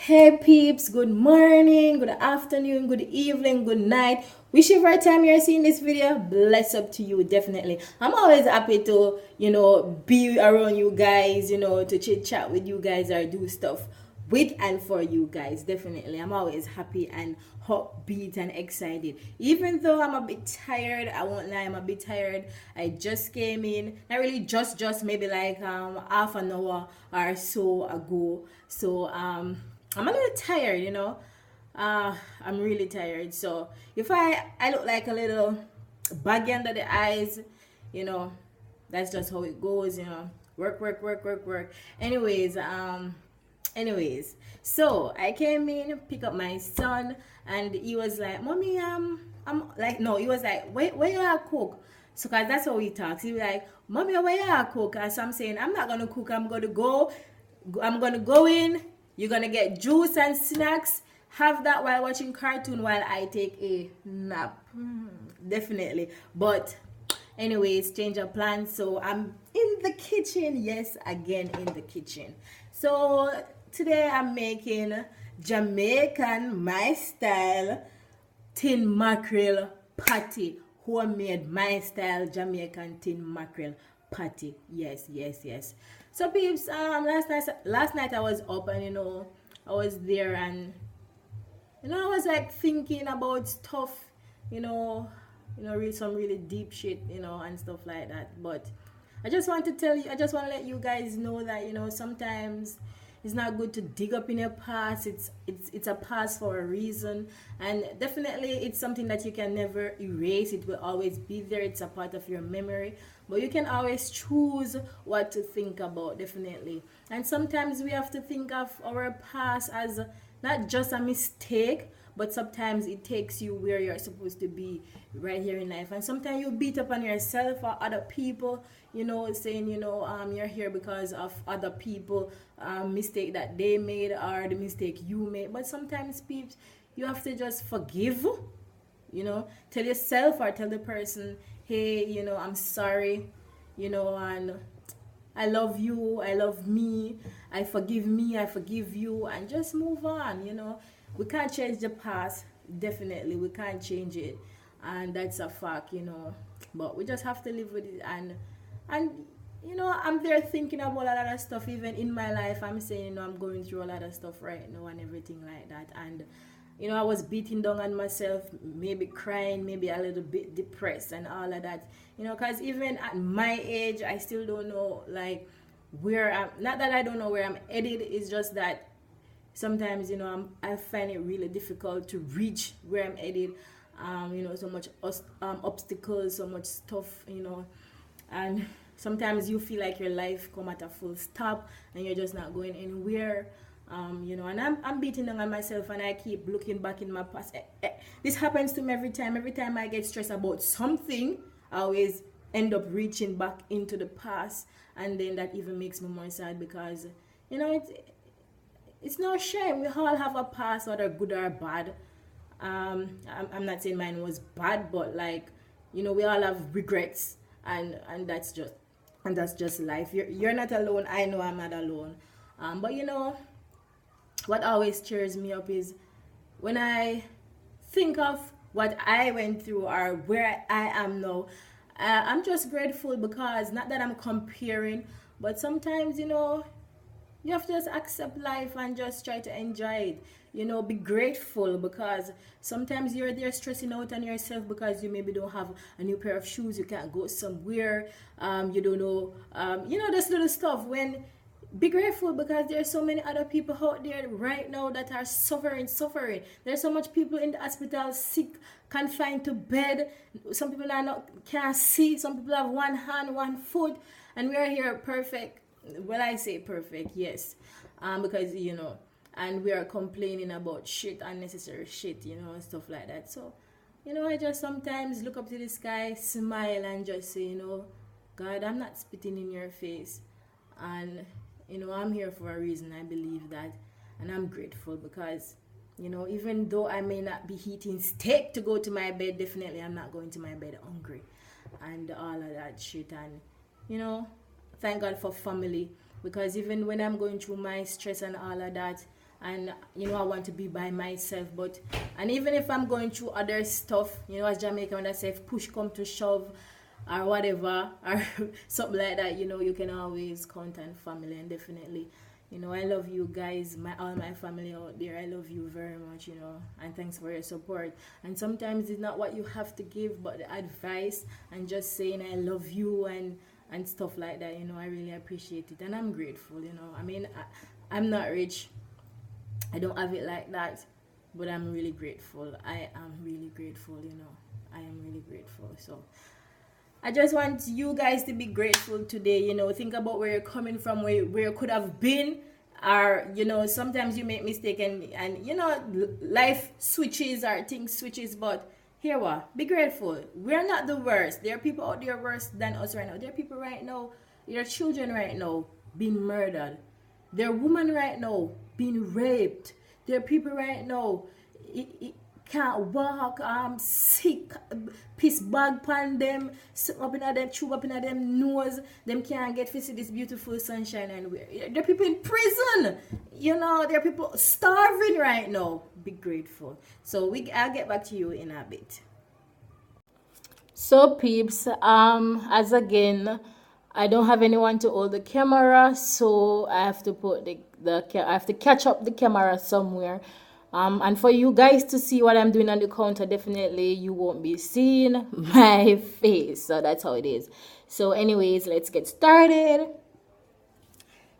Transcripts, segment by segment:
Hey peeps, good morning, good afternoon, good evening, good night. Whichever time you're seeing this video, bless up to you, definitely. I'm always happy to, be around you guys, to chit chat with you guys or do stuff with and for you guys, definitely. I'm always happy and upbeat and excited. Even though I'm a bit tired, I won't lie, I'm a bit tired. I just came in, not really just maybe like half an hour or so ago. So I'm a little tired, I'm really tired. So if I look like a little baggy under the eyes, you know, that's just how it goes. Work. Anyways, so I came in, pick up my son, and he was like, "Mommy, I'm like, no, he was like, where you are cook?" So, cause that's how he talks. He was like, "Mommy, where you are cook?" And so I'm saying, "I'm not gonna cook. I'm gonna go in. You're gonna get juice and snacks. Have that while watching cartoon while I take a nap." Definitely, but anyways, change of plans. So I'm in the kitchen. Yes, again in the kitchen. So today I'm making Jamaican my style tin mackerel patty. Homemade my style Jamaican tin mackerel patty. Yes. So peeps, last night I was up and I was there and I was like thinking about stuff, you know, read some really deep shit, and stuff like that. But I just want to let you guys know that sometimes it's not good to dig up in your past. It's a past for a reason, and definitely it's something that you can never erase. It will always be there. It's a part of your memory, but you can always choose what to think about. Definitely, and sometimes we have to think of our past as not just a mistake, but sometimes it takes you where you're supposed to be right here in life. And sometimes you beat up on yourself or other people, saying you're here because of other people mistake that they made or the mistake you made. But sometimes people, you have to just forgive, tell yourself or tell the person, hey, I'm sorry, and I love you, I love me, I forgive you, and just move on. We can't change the past, definitely, we can't change it, and that's a fact. But we just have to live with it, and I'm there thinking about a lot of stuff, even in my life. I'm saying, I'm going through a lot of stuff right now and everything like that, and I was beating down on myself, maybe crying, maybe a little bit depressed and all of that. Because even at my age, I still don't know, like, where I'm, not that I don't know where I'm headed, it's just that sometimes, I find it really difficult to reach where I'm headed. So much obstacles, so much stuff, and sometimes you feel like your life come at a full stop and you're just not going anywhere. And I'm beating down on myself and I keep looking back in my past. This happens to me every time. Every time I get stressed about something, I always end up reaching back into the past, and then that even makes me more sad because it's no shame. We all have a past, whether good or bad. I'm not saying mine was bad, but like, we all have regrets, and that's just life. You're not alone. I know I'm not alone. But what always cheers me up is when I think of what I went through or where I am now. I'm just grateful because not that I'm comparing, but sometimes you have to just accept life and just try to enjoy it. Be grateful because sometimes you're there stressing out on yourself because you maybe don't have a new pair of shoes, you can't go somewhere, you don't know, this little stuff. When be grateful because there's so many other people out there right now that are suffering. There's so much people in the hospital, sick, confined to bed. Some people are not can't see. Some people have one hand, one foot, and we are here perfect. Well, I say perfect, yes, because and we are complaining about shit, unnecessary shit, and stuff like that. So, I just sometimes look up to the sky, smile, and just say, God, I'm not spitting in your face, and I'm here for a reason. I believe that, and I'm grateful because even though I may not be eating steak to go to my bed, definitely I'm not going to my bed hungry, and all of that shit. And you know thank God for family, because even when I'm going through my stress and all of that, and you know I want to be by myself. But and even if I'm going through other stuff, you know, as Jamaica when I say if push come to shove or whatever or something like that, you know, you can always count on family. And definitely, you know, I love you guys, all my family out there. I love you very much, you know, and thanks for your support. And sometimes it's not what you have to give, but the advice and just saying I love you and stuff like that, you know, I really appreciate it. And I'm grateful, you know. I mean, I'm not rich. I don't have it like that, but I'm really grateful. I am really grateful, you know. I am really grateful. So I just want you guys to be grateful today, you know. Think about where you're coming from, where you could have been, or you know, sometimes you make mistake and you know, life switches or things switches, but here what? Be grateful. We're not the worst. There are people out there worse than us right now. There are people right now, there are children right now being murdered. There are women right now being raped. There are people right now can't walk, sick, piss bag pan them, up in them, chew up in them nose, them can't get to see this beautiful sunshine and where. There are people in prison, you know, there are people starving right now. Be grateful. So I'll get back to you in a bit. So peeps, as again, I don't have anyone to hold the camera, so I have to put I have to catch up the camera somewhere. And for you guys to see what I'm doing on the counter, definitely you won't be seeing my face. So that's how it is. So anyways, let's get started.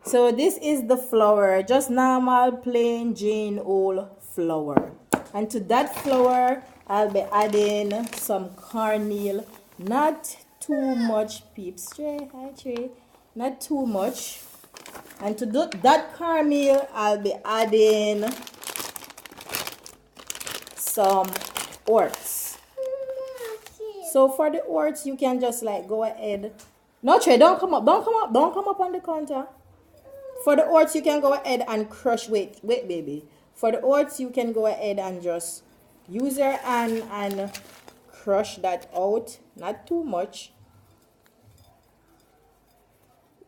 So this is the flour, just normal plain Jane old flour. And to that flour, I'll be adding some cornmeal, not too much, peeps. Trey, hi Trey. Not too much. And to that cornmeal, I'll be adding some oats. So for the oats, you can just like go ahead. No, Trey, don't come up on the counter. For the oats, you can go ahead and crush. Wait, baby. For the oats, you can go ahead and just use your hand and crush that out. Not too much.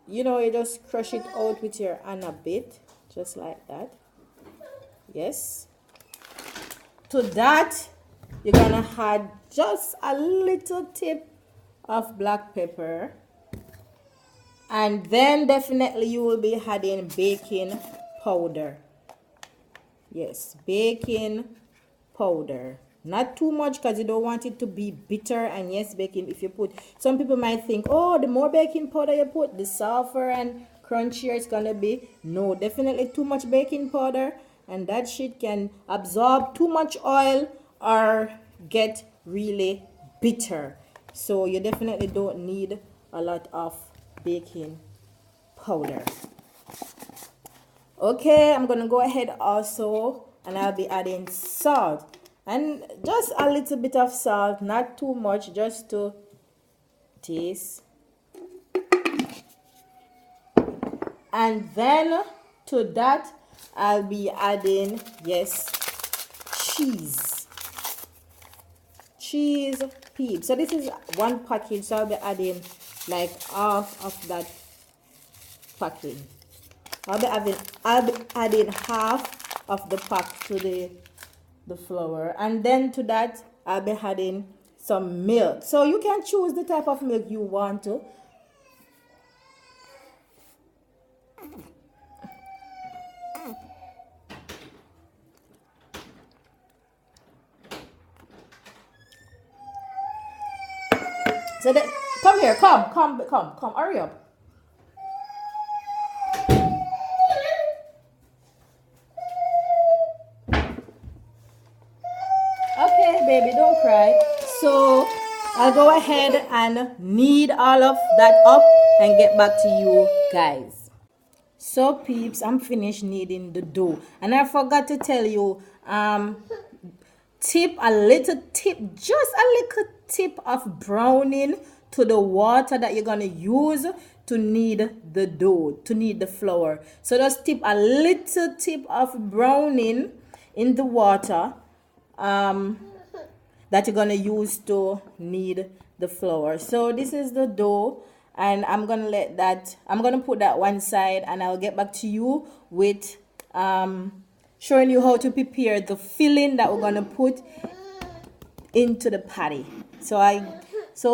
You know, you just crush it out with your hand a bit, just like that. Yes. To that, you're gonna add just a little tip of black pepper, and then definitely you will be adding baking powder. Yes, baking powder. Not too much because you don't want it to be bitter. And yes, baking, if you put, some people might think, oh, the more baking powder you put, the softer and crunchier it's gonna be. No, definitely too much baking powder, and that shit can absorb too much oil or get really bitter. So you definitely don't need a lot of baking powder. Okay, I'm gonna go ahead also, and I'll be adding salt, and just a little bit of salt, not too much, just to taste. And then to that, I'll be adding, yes, cheese peeps. So this is one package, so I'll be adding like half of that package. I'll be adding half of the pack to the flour, and then to that I'll be adding some milk. So you can choose the type of milk you want to. So that, come here, come, hurry up. Okay, baby, don't cry. So I'll go ahead and knead all of that up and get back to you guys. So peeps, I'm finished kneading the dough, and I forgot to tell you, just a little tip of browning to the water that you're gonna use to knead the dough, to knead the flour. So just tip a little tip of browning in the water that you're gonna use to knead the flour. So this is the dough, and I'm gonna put that one side, and I'll get back to you with showing you how to prepare the filling that we're gonna put into the patty. So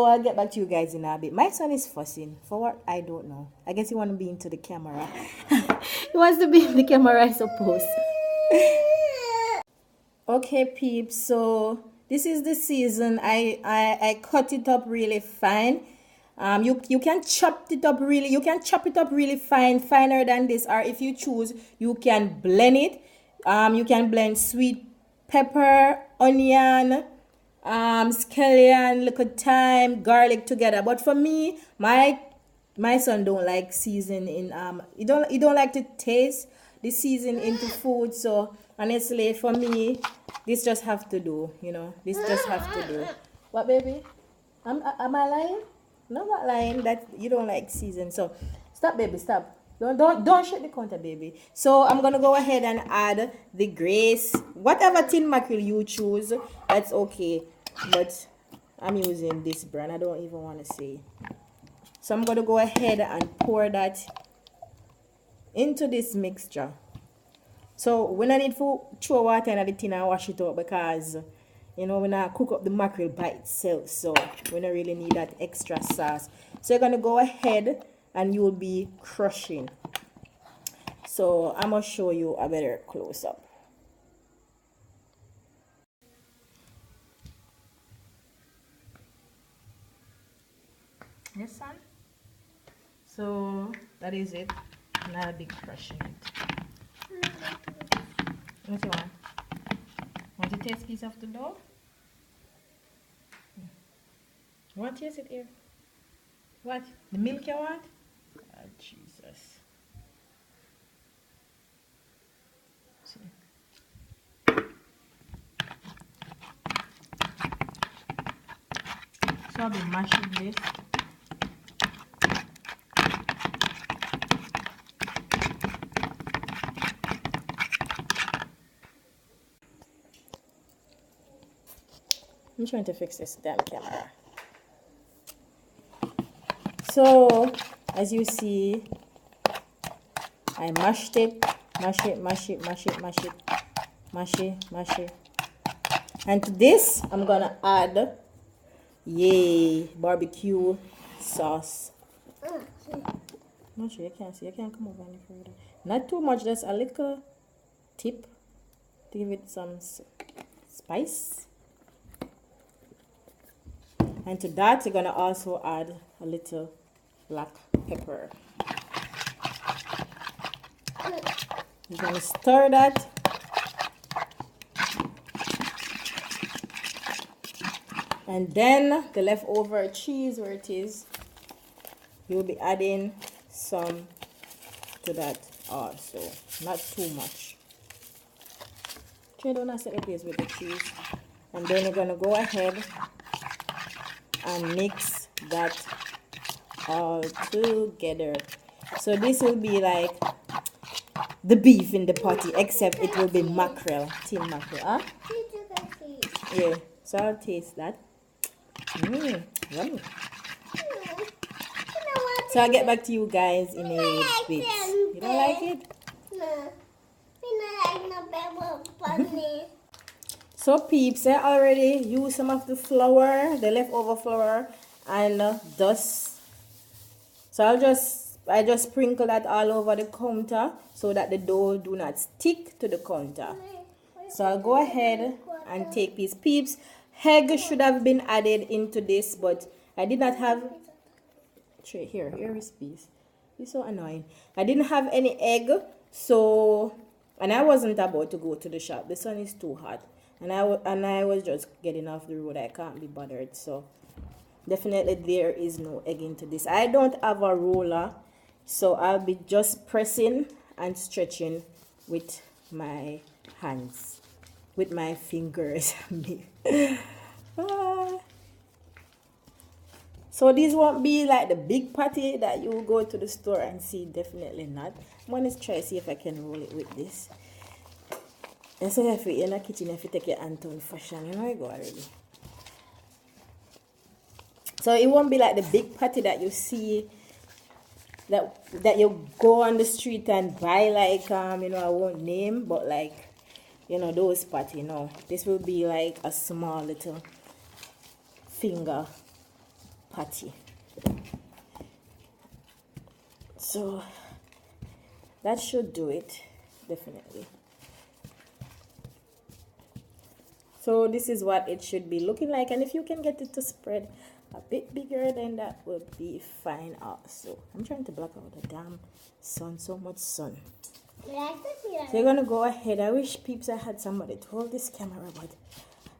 I'll get back to you guys in a bit. My son is fussing for what, I don't know. I guess he want to be into the camera. He wants to be in the camera, I suppose. Okay, peeps, so this is the season. I cut it up really fine. You can chop it up really fine, finer than this, or if you choose, you can blend it. You can blend sweet pepper, onion, scallion, little thyme, garlic together. But for me, my son don't like season in he don't like to taste the season into food. So honestly, for me, this just have to do. This just have to do. What, baby? Am I lying? No, I'm not lying. That you don't like season. So stop, baby, stop. Don't shut the counter, baby. So I'm gonna go ahead and add the grace, whatever tin mackerel you choose, that's okay. But I'm using this brand. I don't even want to say. So I'm gonna go ahead and pour that into this mixture. So we don't need to throw water in the tin and wash it out, because we're not cook up the mackerel by itself. So we don't really need that extra sauce. So you're gonna go ahead and you'll be crushing. So I'm gonna show you a better close up. Yes, son. So that is it. Now I'll be crushing it. What you want? Want to taste piece of the dough? You want to taste it here? What? The milk you want? Oh, Jesus. See. So I'll be mashing this. I'm trying to fix this damn camera. So, as you see, I mashed it, mash it. And to this, I'm gonna add, barbecue sauce. Not sure, you can't see, you can't come over any further. Not too much, just a little tip to give it some spice. And to that, you're gonna also add a little black pepper. You're gonna stir that. And then the leftover cheese, where it is, you'll be adding some to that also. Not too much. Okay, don't set the place with the cheese. And then you're gonna go ahead and mix that all together. So this will be like the beef in the potty, except it will be mackerel, tin mackerel. Huh? Yeah, so I'll taste that. Yummy. So I'll get back to you guys in a bit. You don't like it? No. So peeps, I already used some of the flour, the leftover flour and dust. So I just sprinkle that all over the counter so that the dough do not stick to the counter. So I'll go ahead and take these peeps. Egg should have been added into this, but I did not have. Here is piece. It's so annoying. I didn't have any egg, so, and I wasn't about to go to the shop. The sun is too hot. And I was just getting off the road. I can't be bothered. So definitely there is no egg into this. I don't have a roller, so I'll be just pressing and stretching with my hands, with my fingers. So these won't be like the big patty that you go to the store and see. Definitely not. I'm going to try see if I can roll it with this. And so if you're in the kitchen, if you take your Anton fashion, you know you go already. So it won't be like the big patty that you see, that you go on the street and buy, like I won't name, but like you know, those patty. No, this will be like a small little finger patty. So that should do it, definitely. So this is what it should be looking like, and if you can get it to spread a bit bigger, then that would be fine also. I'm trying to block out the damn sun, so much sun. So you're gonna go ahead. I wish peeps I had somebody to hold this camera, but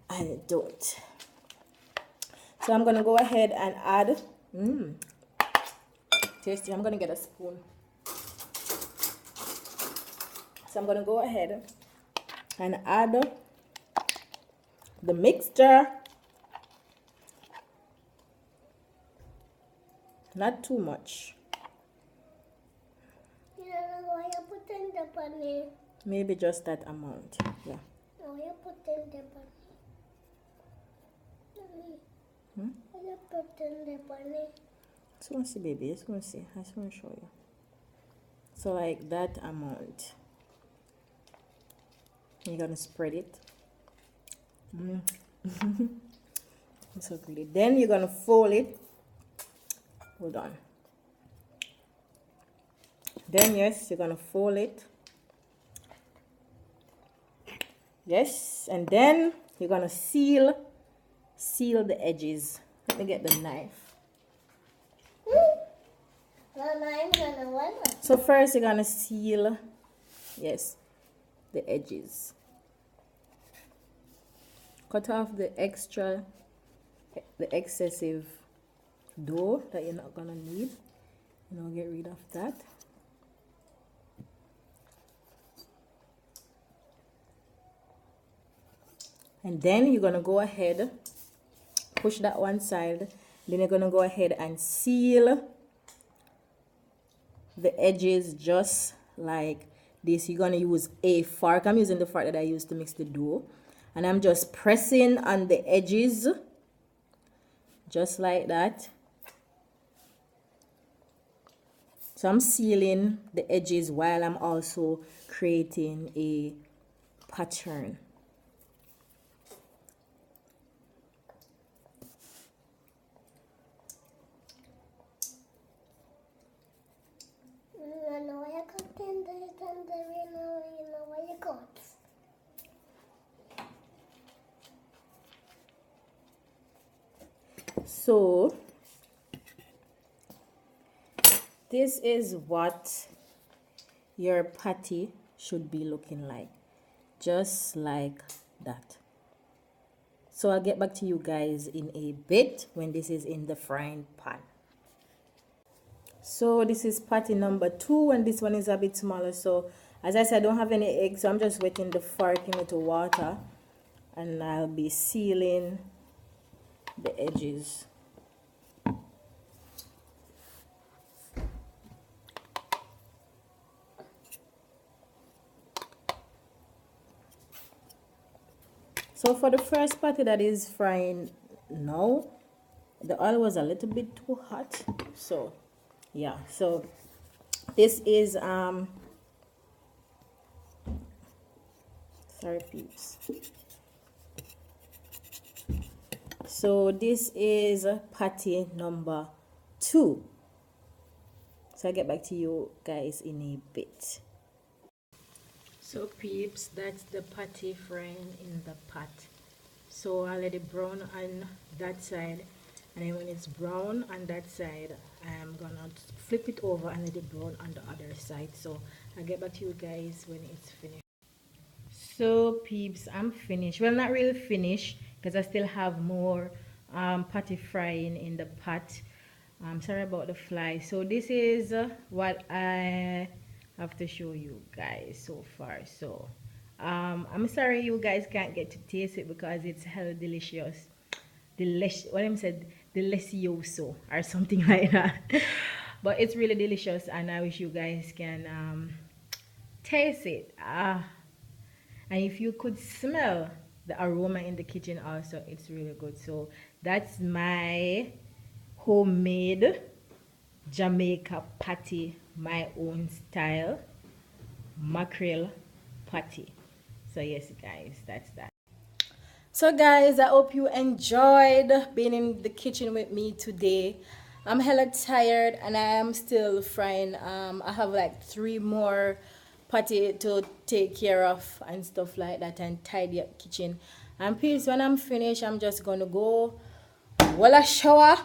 I don't. So I'm gonna go ahead and add tasty. I'm gonna get a spoon. So I'm gonna go ahead and add the mixture. Not too much. Maybe just that amount. Yeah. So want to see, baby. I just want to see. I just want to show you. So like that amount. You're gonna spread it. So good. Then you're gonna fold it. Hold on. Then yes, you're gonna fold it. Yes, and then you're gonna seal the edges. Let me get the knife. So first you're gonna seal, yes, the edges. Cut off the excessive dough that you're not gonna need. You know, get rid of that. And then you're gonna go ahead, push that one side, then you're gonna go ahead and seal the edges just like this. You're gonna use a fork. I'm using the fork that I used to mix the dough, and I'm just pressing on the edges just like that. So I'm sealing the edges while I'm also creating a pattern. So this is what your patty should be looking like, just like that. So I'll get back to you guys in a bit when this is in the frying pan. So this is patty number 2, and this one is a bit smaller. So as I said, I don't have any eggs, so I'm just wetting the fork in it with water, and I'll be sealing the edges. So for the first patty that is frying now, the oil was a little bit too hot. So yeah, so this is sorry peeps. So this is patty number 2. So I'll get back to you guys in a bit. So peeps, that's the patty frying in the pot. So I'll let it brown on that side, and then when it's brown on that side, I'm gonna flip it over and let it brown on the other side. So I'll get back to you guys when it's finished. So peeps, I'm finished. Well, not really finished, because I still have more patty frying in the pot. I'm sorry about the fly. So this is what I have to show you guys so far. So I'm sorry you guys can't get to taste it because it's hella delicious. What I said, delicioso or something like that. But it's really delicious, and I wish you guys can taste it. And if you could smell the aroma in the kitchen also, it's really good. So that's my homemade Jamaica patty, my own style mackerel patty. So yes guys, that's that. So guys, I hope you enjoyed being in the kitchen with me today. I'm hella tired and I am still frying. I have like 3 more patty to take care of and stuff like that and tidy up kitchen. And please, when I'm finished, I'm just gonna go while I shower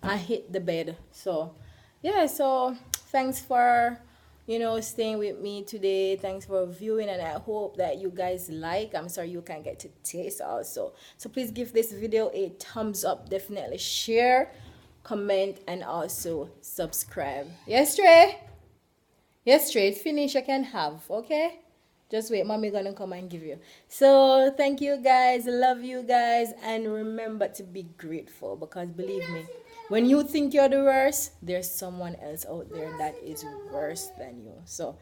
I hit the bed. So, yeah, so thanks for, staying with me today. Thanks for viewing, and I hope that you guys like. I'm sorry you can't get to taste also. So, please give this video a thumbs up. Definitely share, comment, and also subscribe. Yes, Trey? Yes, Trey. Finish, I can have, okay? Just wait, mommy gonna come and give you. So thank you guys, love you guys, and remember to be grateful because believe me, when you think you're the worst, there's someone else out there that is worse than you. So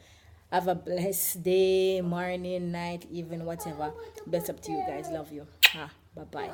have a blessed day, morning, night, even whatever. Best up to you guys. Love you. Bye bye.